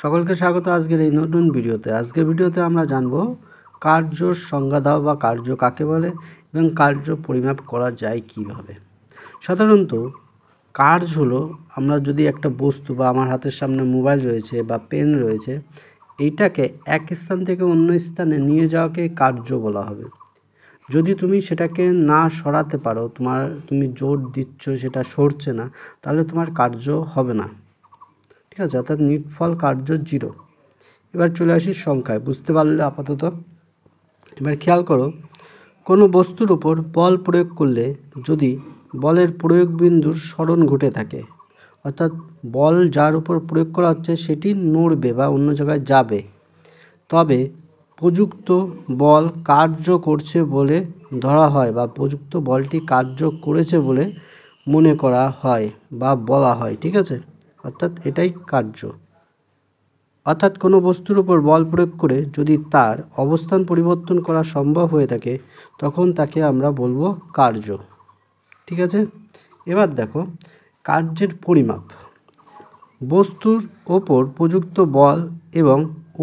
সকলকে স্বাগত আজকের এই নতুন ভিডিওতে। আজকের ভিডিওতে আমরা জানব কার্যর সংজ্ঞা দাও বা কার্য কাকে বলে এবং কার্য পরিমাপ করা যায় কিভাবে। সাধারণত কার্য হলো, আমরা যদি একটা বস্তু বা আমার হাতের সামনে মোবাইল রয়েছে বা পেন রয়েছে, এইটাকে এক স্থান থেকে অন্য স্থানে নিয়ে যাওয়াকে কার্য বলা হবে। যদি তুমি সেটাকে না সরাতে পারো, তুমি জোর দিচ্ছ সেটা সরছে না, তাহলে তোমার কার্য হবে না। ঠিক আছে, অর্থাৎ নিটফল কার্য 0। এবার চলে আসি সংখ্যায়, বুঝতে পারলে আপাতত। এবার খেয়াল করো, কোনো বস্তুর উপর বল প্রয়োগ করলে যদি বলের প্রয়োগ বিন্দুর সরণ ঘটে থাকে, অর্থাৎ বল যার উপর প্রয়োগ করা হচ্ছে সেটি নড়বে বা অন্য জায়গায় যাবে, তবে প্রযুক্ত বল কার্য করছে বলে ধরা হয় বা প্রযুক্ত বলটি কার্য করেছে বলে মনে করা হয় বা বলা হয়। ঠিক আছে, অর্থাৎ এটাই কার্য। অর্থাৎ কোনো বস্তুর উপর বল প্রয়োগ করে যদি তার অবস্থান পরিবর্তন করা সম্ভব হয়ে থাকে, তখন তাকে আমরা বলবো কার্য। ঠিক আছে, এবার দেখো কার্যের পরিমাপ। বস্তুর ওপর প্রযুক্ত বল এবং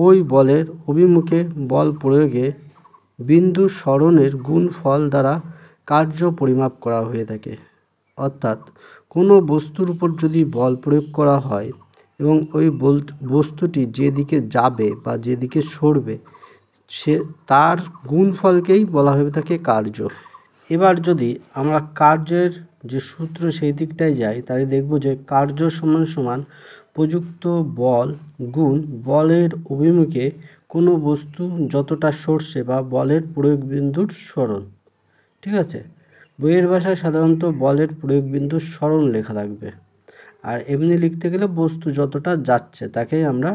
ওই বলের অভিমুখে বল প্রয়োগে বিন্দু সরণের গুণফল দ্বারা কার্য পরিমাপ করা হয়ে থাকে। অর্থাৎ কোনো বস্তুর উপর যদি বল প্রয়োগ করা হয় এবং ওই বস্তুটি যেদিকে যাবে বা যেদিকে সরবে, তার গুণফলকেই বলা হয়ে থাকে কার্য। এবার যদি আমরা কার্যের যে সূত্র সেই দিকটায় যাই, তাহলে দেখব যে কার্য সমান সমান প্রযুক্ত বল গুণ বলের অভিমুখে কোনো বস্তু যতটা সরছে বা বলের প্রয়োগ বিন্দুর সরণ। ঠিক আছে, বইয়ের ভাষায় সাধারণত বলের প্রয়োগ বিন্দুর সরণ লেখা থাকবে, আর এমনি লিখতে গেলে বস্তু যতটা যাচ্ছে তাকেই আমরা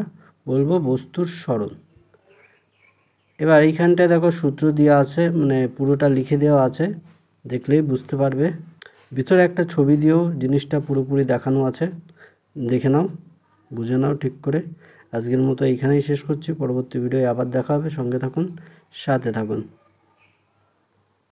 বলবো বস্তুর সরণ। এবার এইখানটায় দেখো সূত্র দেওয়া আছে, মানে পুরোটা লিখে দেওয়া আছে, দেখলেই বুঝতে পারবে। ভিতরে একটা ছবি দিয়েও জিনিসটা পুরোপুরি দেখানো আছে, দেখে নাও, বুঝে নাও ঠিক করে। আজকের মতো এইখানেই শেষ করছি, পরবর্তী ভিডিওয়ে আবার দেখা হবে। সঙ্গে থাকুন, সাথে থাকুন।